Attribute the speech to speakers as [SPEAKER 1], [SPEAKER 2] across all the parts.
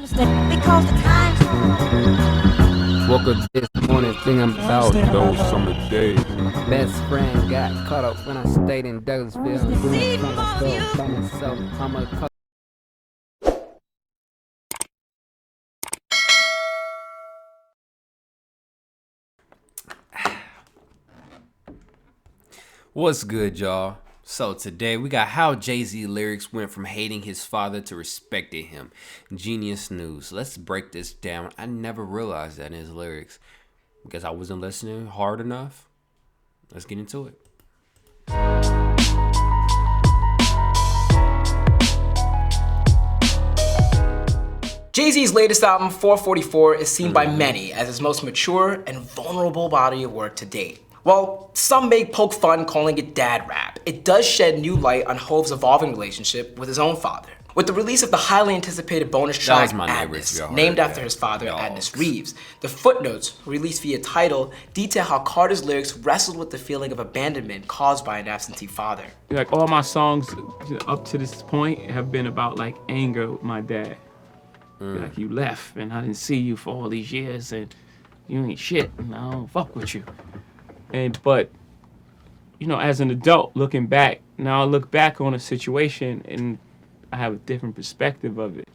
[SPEAKER 1] Because the times
[SPEAKER 2] Woke up this morning thinking about
[SPEAKER 3] Those summer days.
[SPEAKER 2] best friend got caught up when I stayed in Douglasville. Doing something stuff by myself. I'm a What's good, y'all? So today we got how Jay-Z-Lyrics went from hating his father to respecting him. Genius news. Let's break this down. I never realized that in his lyrics because I wasn't listening hard enough. Let's get into it.
[SPEAKER 4] Jay-Z's latest album, 444, is seen by many as his most mature and vulnerable body of work to date. While some may poke fun calling it dad rap, it does shed new light on Hov's evolving relationship with his own father. With the release of the highly anticipated bonus track, Adnis, named after his father, Adnis Reeves, the footnotes, released via Tidal, detail how Carter's lyrics wrestled with the feeling of abandonment caused by an absentee father.
[SPEAKER 5] Like all my songs up to this point have been about like anger with my dad. Like you left and I didn't see you for all these years and you ain't shit and I don't fuck with you. But, you know, as an adult looking back, now I look back on a situation and I have a different perspective of it.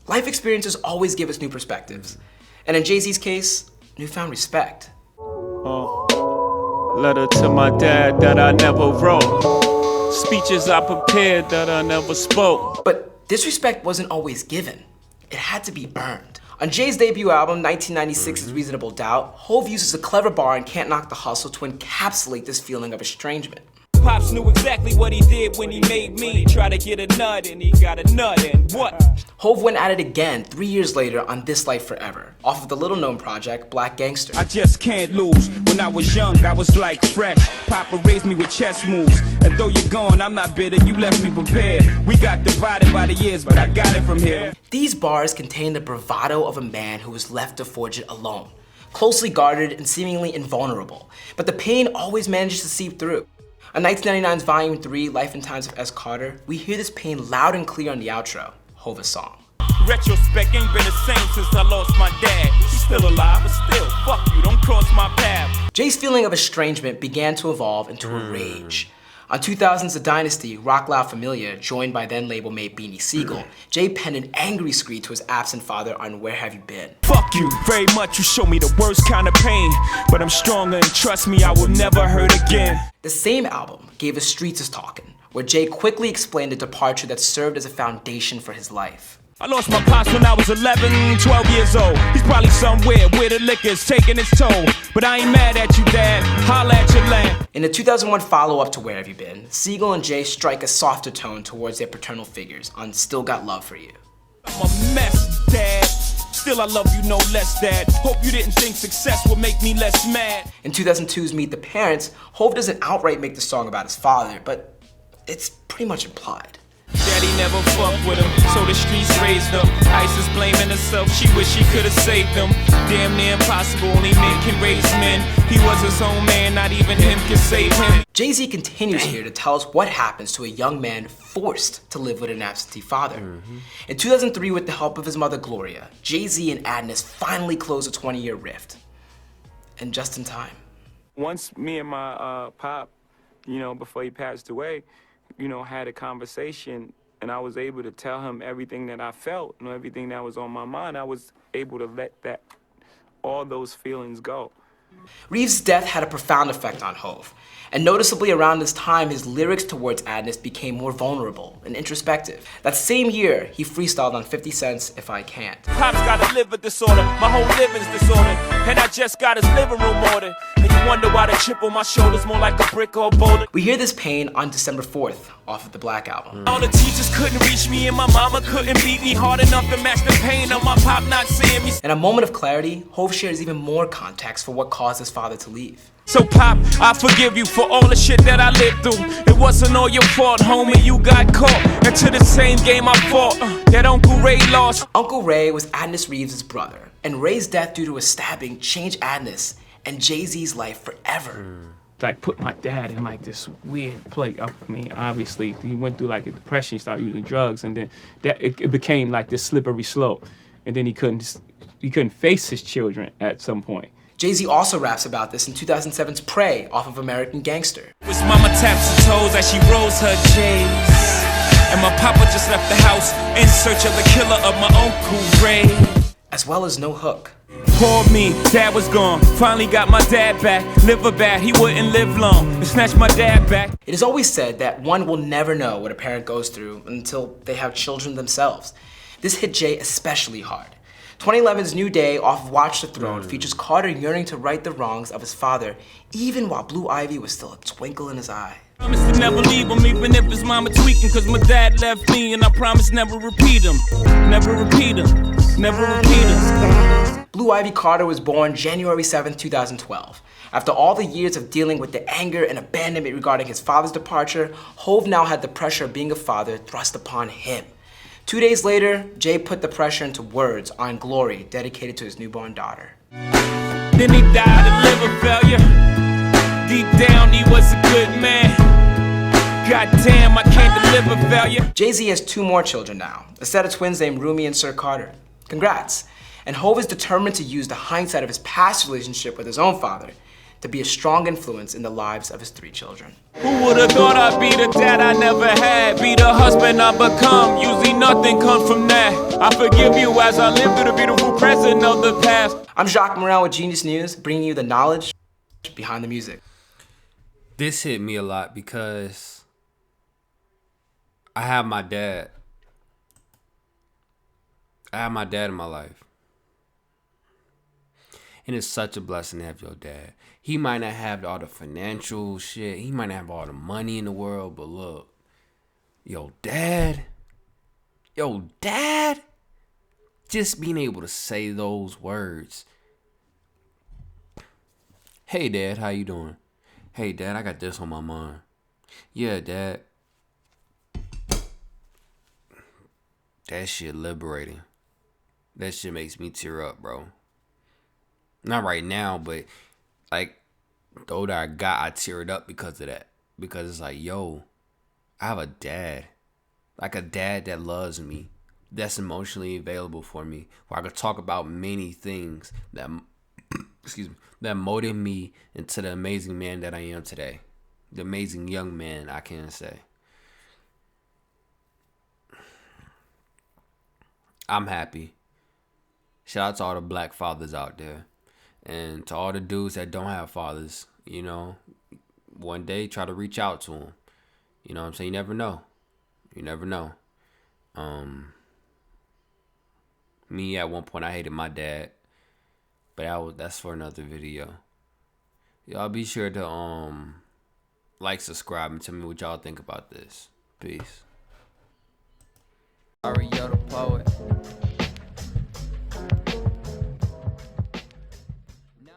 [SPEAKER 4] Life experiences always give us new perspectives. And in Jay-Z's case, newfound respect.
[SPEAKER 5] Letter to my dad that I never wrote. Speeches I prepared that I never spoke.
[SPEAKER 4] But this respect wasn't always given. It had to be earned. On Jay's debut album, 1996's Reasonable Doubt, Hov uses a clever bar in Can't Knock the Hustle to encapsulate this feeling of estrangement.
[SPEAKER 6] Pops knew exactly what he did when he made me. Try to get a nut and he got a nut and what?
[SPEAKER 4] Hov went at it again 3 years later on This Life Forever, off of the little-known project, Black Gangster.
[SPEAKER 6] I just can't lose. When I was young, I was like fresh. Papa raised me with chess moves. And though you're gone, I'm not bitter. You left me prepared. We got divided by the years, but I got it from here.
[SPEAKER 4] These bars contain the bravado of a man who was left to forge it alone, closely guarded and seemingly invulnerable. But the pain always manages to seep through. On 1999's Volume 3, Life and Times of S. Carter, we hear this pain loud and clear on the outro, hova-song.
[SPEAKER 6] Retrospect ain't been the same since I lost my dad. He's still alive, but still, fuck you, don't cross my path.
[SPEAKER 4] Jay's feeling of estrangement began to evolve into a rage. On 2000's The Dynasty, Rock La Familia, joined by then label mate Beanie Siegel, Jay penned an angry screed to his absent father on Where Have You Been?
[SPEAKER 6] Fuck you very much, you show me the worst kind of pain. But I'm stronger and trust me, I will never hurt again.
[SPEAKER 4] The same album gave us Streets Is Talkin', where Jay quickly explained the departure that served as a foundation for his life.
[SPEAKER 6] I lost my pops when I was 11, 12 years old. He's probably somewhere where the liquor's taking its toll. But I ain't mad at you, Dad. Holla at your land.
[SPEAKER 4] In the 2001 follow-up to Where Have You Been, Siegel and Jay strike a softer tone towards their paternal figures on Still Got Love For You.
[SPEAKER 6] I'm a mess, Dad. Still I love you no less, Dad. Hope you didn't think success would make me less mad.
[SPEAKER 4] In 2002's Meet the Parents, Hov doesn't outright make the song about his father, but it's pretty much implied.
[SPEAKER 6] Daddy never fucked with him, so the streets raised him. Ice is blaming herself, she wish she could've saved him. Damn near impossible, only men can raise men. He was his own man, not even him can save him.
[SPEAKER 4] Jay-Z continues here to tell us what happens to a young man forced to live with an absentee father. In 2003, with the help of his mother Gloria, Jay-Z and Adnis finally closed a 20-year rift. And just in time.
[SPEAKER 5] Once me and my pop, you know, before he passed away, you know, had a conversation and I was able to tell him everything that I felt, you know, everything that was on my mind. I was able to let all those feelings go.
[SPEAKER 4] Reeves' death had a profound effect on Hov, and noticeably around this time, his lyrics towards Adnis became more vulnerable and introspective. That same year, he freestyled on 50 Cent's If-I-Cant.
[SPEAKER 6] Pop's got a liver disorder, my whole liver's disordered, and I just got his living room ordered. And you wonder why the chip on my shoulder's more like a brick or a boulder.
[SPEAKER 4] We hear this pain on December 4th, off of the Black Album.
[SPEAKER 6] All the teachers couldn't reach me and my mama couldn't beat me hard enough to match the pain of my pop not seeing me.
[SPEAKER 4] In a moment of clarity, Hov shares even more context for what caused his father to leave.
[SPEAKER 6] So Pop, I forgive you for all the shit that I lived through. It wasn't all your fault, homie, you got caught into the same game I fought, that Uncle Ray lost.
[SPEAKER 4] Uncle Ray was Adnis Reeves' brother, and Ray's death due to a stabbing changed Adnis and Jay-Z's life forever.
[SPEAKER 5] Like put my dad in like this weird place. I mean, obviously he went through like a depression, he started using drugs, and then it became like this slippery slope. and then he couldn't face his children at some point.
[SPEAKER 4] Jay-Z also raps about this in 2007's Pray off of American Gangster.
[SPEAKER 6] His mama taps her toes as she rolls her J's. And my papa just left the house in search of the killer of my Uncle Ray.
[SPEAKER 4] As well as No Hook.
[SPEAKER 6] Poor me, dad was gone. Finally got my dad back. Liver bad, he wouldn't live long. And snatched my dad back.
[SPEAKER 4] It is always said that one will never know what a parent goes through until they have children themselves. This hit Jay especially hard. 2011's New Day off of Watch the Throne features Carter yearning to right the wrongs of his father, even while Blue Ivy was still a twinkle in his eye.
[SPEAKER 6] Promise to never leave him, even if his mama tweaking, cause my dad left me, and I promise never repeat him. Never repeat him. Never repeat him.
[SPEAKER 4] Blue Ivy Carter was born January 7, 2012. After all the years of dealing with the anger and abandonment regarding his father's departure, Hov now had the pressure of being a father thrust upon him. 2 days later, Jay put the pressure into words on Glory, dedicated to his newborn daughter.
[SPEAKER 6] Then he died of liver failure. Deep down, he was a good man. God damn, I can't deliver failure.
[SPEAKER 4] Jay-Z has 2 more children now, a set of twins named Rumi and Sir-Carter. Congrats. And Hov is determined to use the hindsight of his past relationship with his own father to be a strong influence in the lives of his 3 children.
[SPEAKER 6] Who would've thought I'd be the dad I never had? Be the husband I become. Usually nothing comes from that. I forgive you as I live through the beautiful present of the past.
[SPEAKER 4] I'm Jacques Morel with Genius News, bringing you the knowledge behind the music.
[SPEAKER 2] This hit me a lot because I have my dad. I have my dad in my life. And it's such a blessing to have your dad. He might not have all the financial shit. He might not have all the money in the world. But look, yo, dad. Just being able to say those words. Hey, Dad, how you doing? Hey, Dad, I got this on my mind. Yeah, Dad. That shit liberating. That shit makes me tear up, bro. Not right now, but like the older I got, I teared up because of that. Because it's like, yo, I have a dad. Like a dad that loves me. That's emotionally available for me. Where I could talk about many things that that molded me into the amazing man that I am today. The amazing young man, I can say. I'm happy. Shout out to all the black fathers out there. And to all the dudes that don't have fathers, you know, one day try to reach out to them. You know what I'm saying? You never know. You never know. Me, at one point, I hated my dad. But that's for another video. Y'all be sure to like, subscribe, and tell me what y'all think about this. Peace. Sorry,